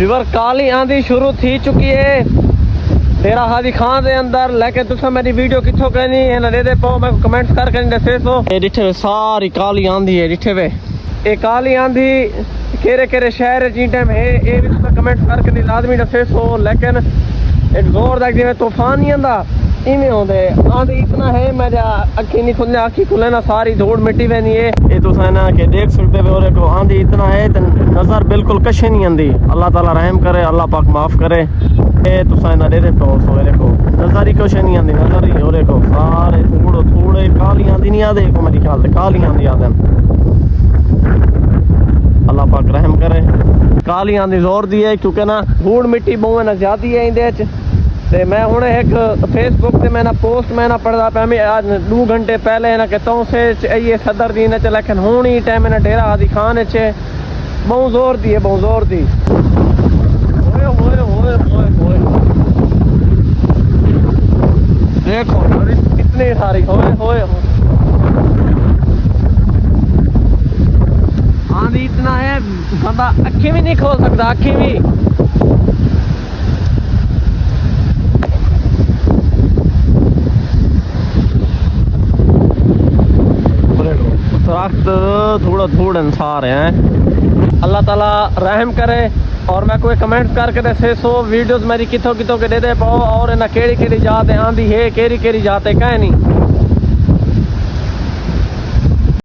Viewer काली आंधी शुरू थी चुकी है तेरा हादी खान दे अंदर, लेकिन तुसा मेरी वीडियो किथों कहनी है ना दे पाओ मैं कमेंट्स करके दसे सो। ये डिठे वे सारी काली आंधी है, डिठे वे ये काली आंधी केरे केरे शहर जी टाइम है ये भी तुसा कमेंट्स करके नहीं लाजमी दसे सो। लेकिन एक जोरदार जिवें तूफान नहीं आंदा इवें होंदे आंधी इतना है मेरे अखी नहीं खुलने, अखी खुले ना सारी धूड़ मिट्टी वेंदी है। ये तुसा ना के देख सकते हो और को आंधी इतना है नजर बिल्कुल कशे नहीं आंदी। अल्लाह ताला रहम करे, अल्लाह पाक माफ करे। ये तुसा ना दे तो सो देखो नजर ही कशे नहीं आंदी, नजर ही और को सारे थोड़े थोड़े काली आंधी नहीं आदे को मेरे ख्याल से काली आंधी आदन। अल्लाह पाक रहम करे। काली आंधी जोर दी है क्योंकि ना धूड़ मिट्टी बहुत ना ज्यादा है इंदे च। ते मैं हुणे एक फेसबुक पे मैं ना पोस्ट मैं ना पढ़दा पे मैं आज 2 घंटे पहले ना कहता हूँ से ये सदर दी ने च, लेकिन हुण ही टाइम ना डेरा हादी खान च बहुत जोर दी है, बहुत जोर दी। ओए ओए ओए ओए ओए देखो इतनी सारी ओए ओए आंधी इतना है बंदा अखी भी नहीं खोल सकता, अखी भी। दरख्त थोड़ा थोड़ा इंसार हैं। अल्लाह ताला रहम करे और मैं कोई कमेंट्स करके दसे सो वीडियोस मेरी कितों कितों के दे पाओ और ना केड़ी केड़ी जात आंधी है केड़ी केड़ी जात है कह नहीं।